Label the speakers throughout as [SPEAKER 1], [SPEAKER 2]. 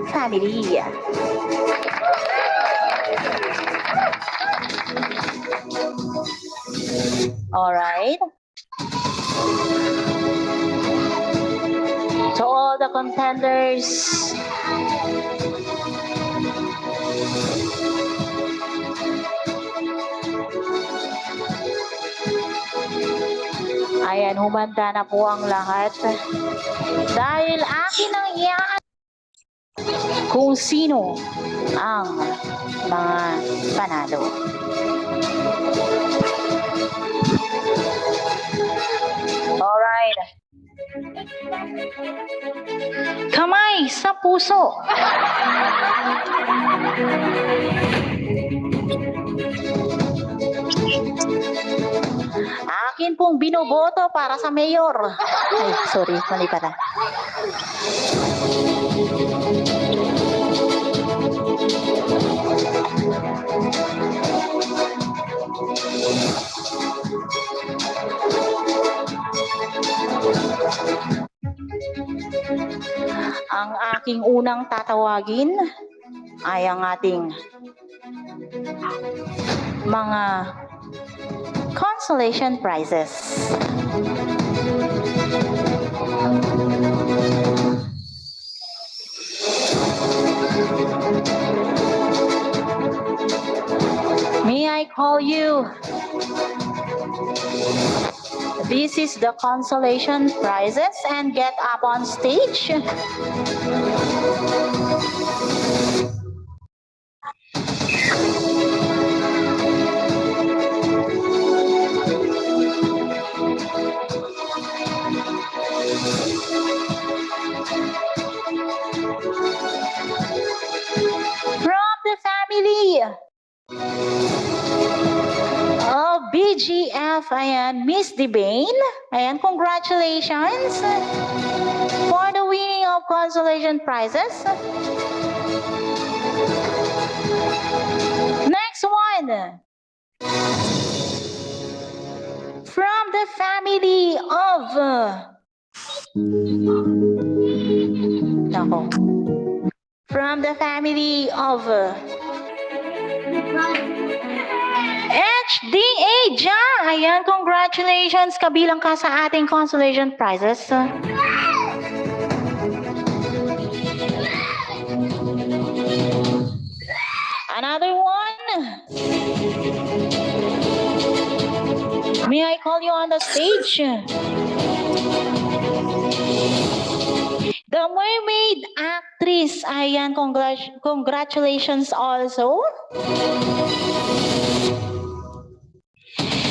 [SPEAKER 1] family. All right. To all the contenders, ayan, humanda na po ang lahat. Dahil akin ang iaan kung sino ang mga panalo. Alright. Kamay sa puso. Akin pong binoboto para sa mayor. Ay, sorry, mali pala. Ang aking unang tatawagin ay ang ating mga consolation prizes. May I call you? This is the consolation prizes and get up on stage. From the family of BGF, ayan, Miss Debane, ayan, congratulations for the winning of consolation prizes. Next one, from the family of from the family of HDA Ja. Ayan, congratulations. Kabilang ka sa ating consolation prizes. Another one. May I call you on the stage? The mermaid actress. Ayan, congratulations also.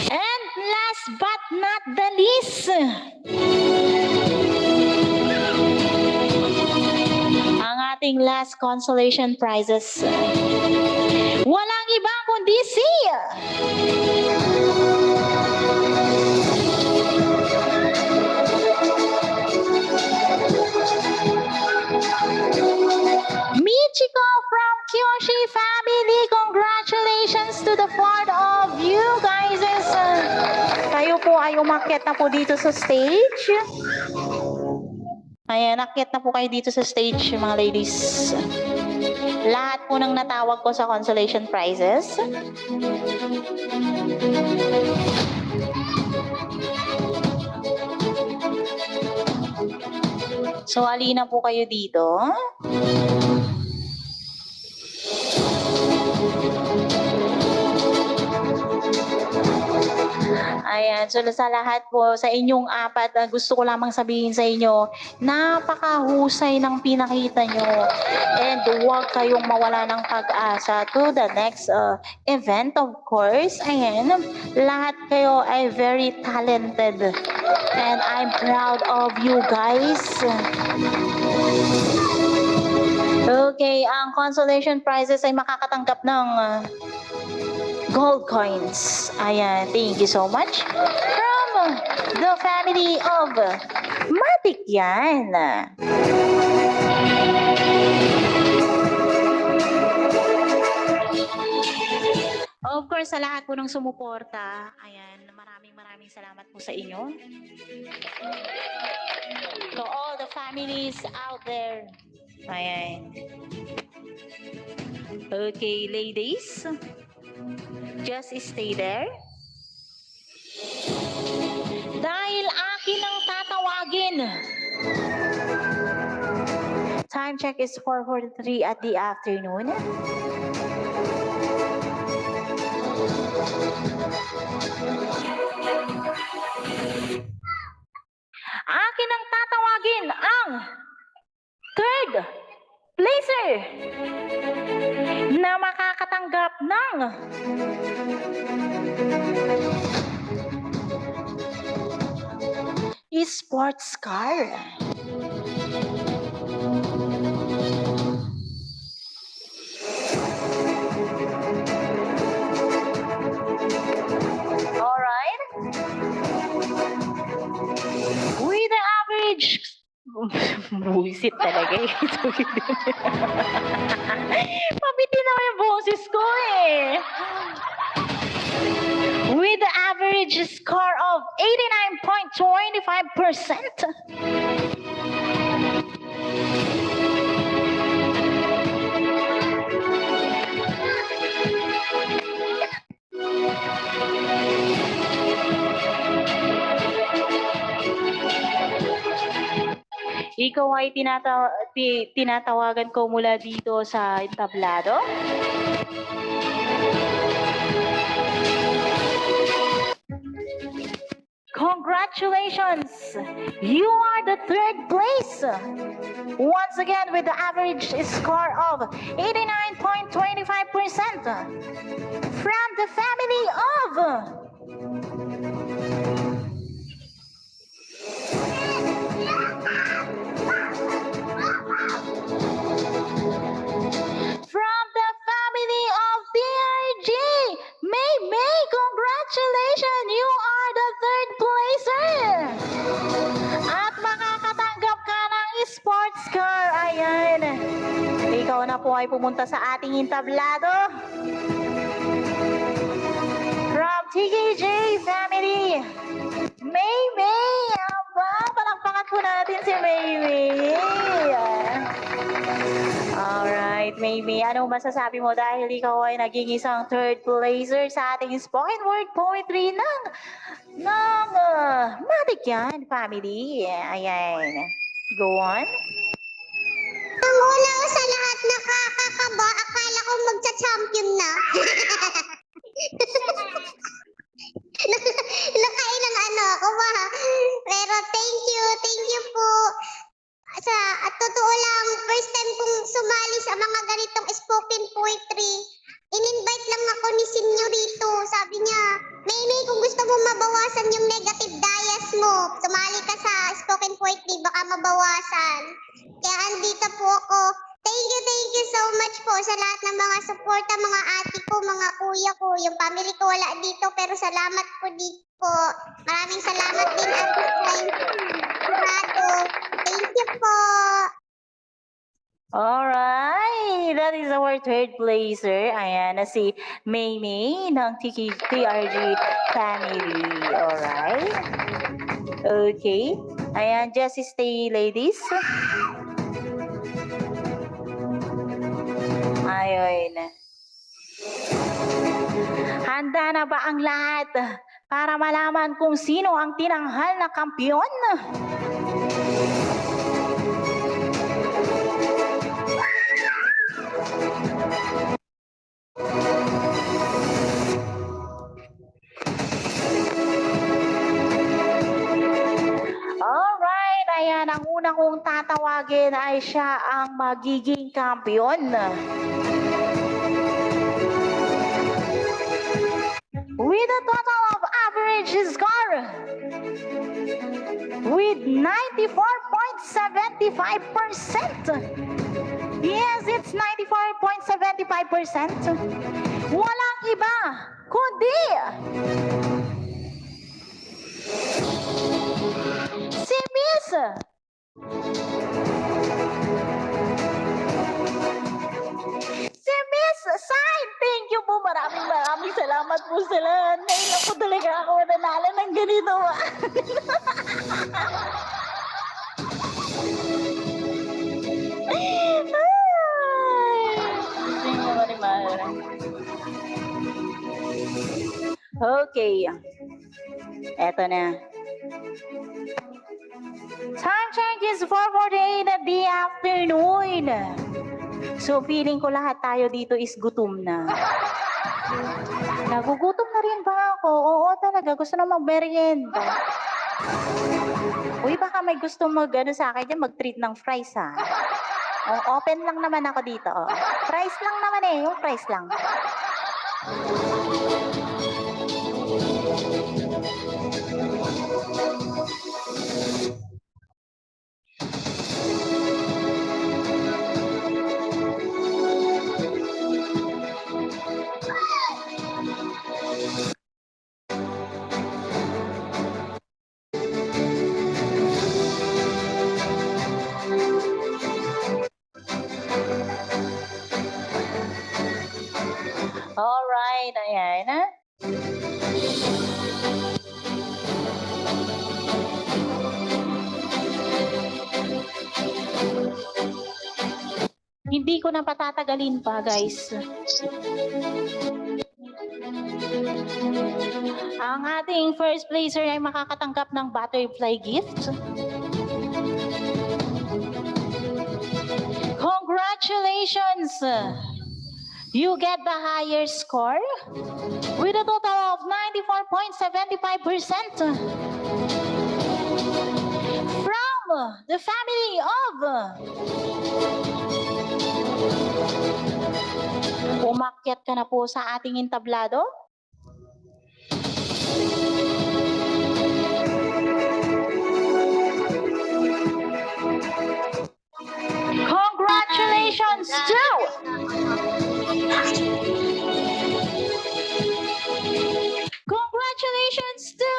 [SPEAKER 1] And last but not the least, ang ating last consolation prizes. Walang iba kundi si Michiko from Kyoshi family. Congratulations to the four of you guys. Kayo po ay umakyat na po dito sa stage. Ayan, akyat na po kayo dito sa stage, mga ladies. Lahat po ng natawag ko sa consolation prizes. So, alina po kayo dito. Ayan, so sa lahat po, sa inyong apat, gusto ko lamang sabihin sa inyo, napakahusay ng pinakita nyo. And huwag kayong mawala ng pag-asa to the next event, of course. Ayan, lahat kayo ay very talented. And I'm proud of you guys. Okay, ang consolation prizes ay makakatanggap ng gold coins. Ayan, thank you so much. From the family of Matik yan. Of course, sa lahat po ng sumuporta, ayan, maraming salamat po sa inyo. To all the families out there, Ayan. Okay, ladies. Just stay there. Dahil akin ang tatawagin. Time check is 4:43 at the afternoon. Akin ang tatawagin ang third placer na makakatanggap ng sports car. Alright. With the average buwisit talaga eh. Pabitin na yung boses ko eh. With the average score of 89.25%. Ikaw ay tinatawagan ko mula dito sa entablado. Congratulations! You are the third place. Once again with the average score of 89.25% from the family of PRG. May, congratulations! You are the third placer. At makakatanggap ka ng sports car. Ayan. Ikaw na po ay pumunta sa ating entablado. From TKJ family. May. Aba, palakpakan po natin si May. Alright, May. Anong masasabi mo dahil ikaw ay naging isang third placer sa ating spoken word poetry ng Matikyan family. Ayan. Go on.
[SPEAKER 2] Ang una sa lahat, nakakakaba. Akala ko magcha-champion na. Nakailang ako ba? Pero thank you po. At totoo lang, first time kong sumali sa mga ganitong spoken poetry. In-invite lang ako ni Senyorito. Sabi niya, May, kung gusto mo mabawasan yung negative bias mo, sumali ka sa spoken poetry, baka mabawasan. Kaya andito po ako. Thank you so much po sa lahat ng mga suporta, mga ate ko, mga kuya ko. Yung family ko wala dito, pero salamat po dito po. Maraming salamat din at thank you po.
[SPEAKER 1] Alright, that is our third placer. Ayan, na si May ng TRG family. Alright. Okay. Ayan, just stay, ladies. Ayun. Handa na ba ang lahat para malaman kung sino ang tinanghal na kampiyon? Alright, ayan, ang unang kong tatawagin ay siya ang magiging kampiyon. With a total of average score with 94.75%. Yes, it's 94.75%. Walang iba kundi si Miss Sign. Thank you po. Maraming salamat po sa lahat. Ngayon lang po talaga ako nanalo ng ganito. Okay. Eto na. Time check is 4:48 at the afternoon. So, feeling ko lahat tayo dito is gutom na. Nagugutom na rin ba ako? Oo talaga, gusto na mag-merienda. Uy, baka may gusto sa akin dyan, mag-treat ng fries ha. Oh, open lang naman ako dito. Oh. Fries lang naman yung fries lang. Alright, ayan. Hindi ko na patatagalin pa, guys. Ang ating first placer ay makakatanggap ng butterfly gift. Congratulations! You get the higher score with a total of 94.75% from the family of umakyat ka na po sa ating entablado. Congratulations to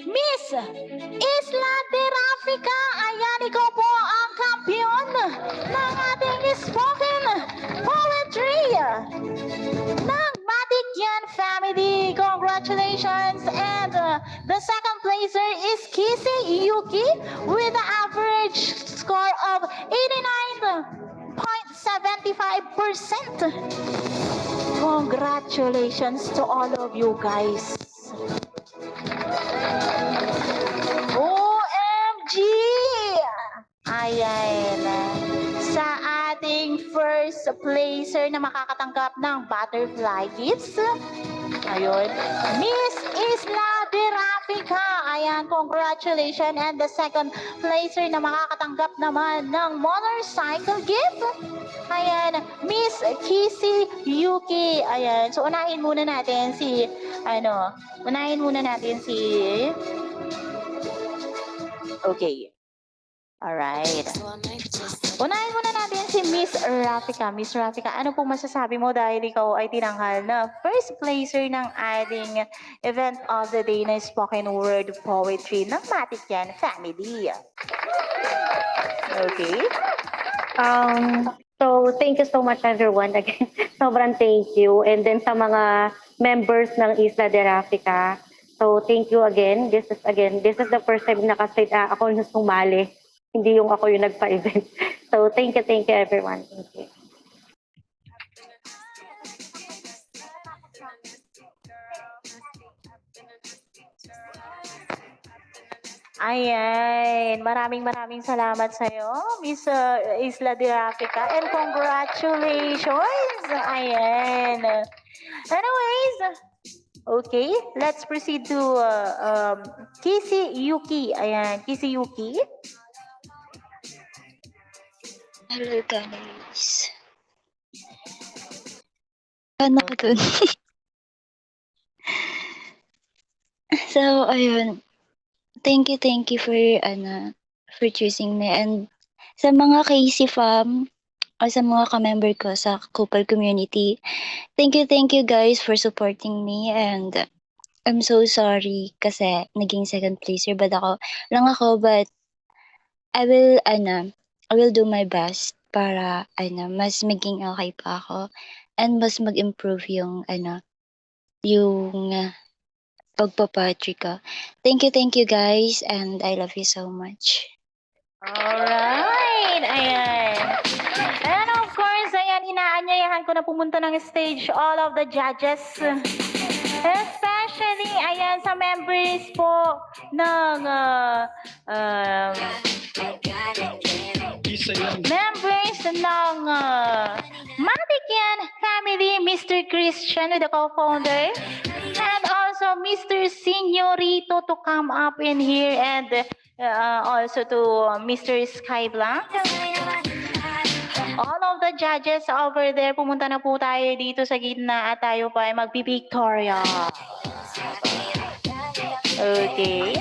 [SPEAKER 1] Miss Isla de Rafica. Ayan, ikaw po ang kampiyon ng ating spoken poetry ng Matikyan family. Congratulations. And the second placer is Kissy Yuki with the average score of 89.75%. Congratulations to all of you guys. OMG! Ayan. Sa ating first placer na makakatanggap ng butterfly gifts. Ayun. Miss Isla de Rafica. Ayan, congratulations. And the second placer na makakatanggap naman ng motorcycle gift. Ayan, Miss Kissy Yuki. Ayan, so unahin muna natin si okay. Alright. Unahin muna natin si Miss Rafica. Miss Rafica, ano pong masasabi mo dahil ikaw ay tinanghal na first placer ng ating event of the day na spoken word poetry ng Matikyan family? Okay.
[SPEAKER 3] So, thank you so much everyone. Again, sobrang thank you. And then sa mga members ng Isla de Rafica, so thank you again. This is the first time na kasi ako yung sumali. Hindi yung ako yung nagpa-event. So, thank you everyone. Thank you.
[SPEAKER 1] Ayan, maraming salamat sa iyo, Miss Isla de Rafica, and congratulations! Ayan. Anyways, okay, let's proceed to Kissy Yuki. Ayan, Kissy Yuki.
[SPEAKER 4] Hello guys. Ano ko dun? So, ayun. Thank you for choosing me, and sa mga KC fam o sa mga ka-member ko sa Kupal community. Thank you guys for supporting me, and I'm so sorry kasi naging second placer but but I will do my best para mas maging okay pa ako and mas mag-improve yung pagpa-poetry ko. Thank you guys, and I love you so much.
[SPEAKER 1] Alright, ayan. And of course, ayan, inaanyayahan ko na pumunta ng stage all of the judges. Especially Actually, ayan, sa members po ng members ng Matikian family, Mr. Christian, the co-founder, and also Mr. Señorito to come up in here, and also to Mr. Sky Blanc. All of the judges over there, pumunta na po tayo dito sa gitna at tayo pa ay magbi-Victoria. Okay.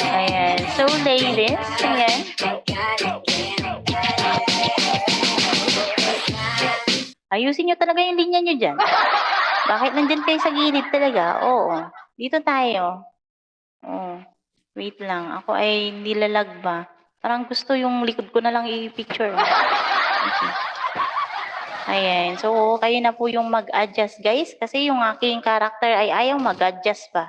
[SPEAKER 1] Ayan. So, ladies, ayan. Ayusin nyo talaga yung linya nyo dyan. Bakit nandyan kayo sa gilid talaga? Oo. Dito tayo. Oo. Wait lang. Ako ay nilalag ba? Parang gusto yung likod ko na lang i-picture. Okay. Ayan. So, kayo na po yung mag-adjust, guys. Kasi yung aking character ay ayaw mag-adjust pa.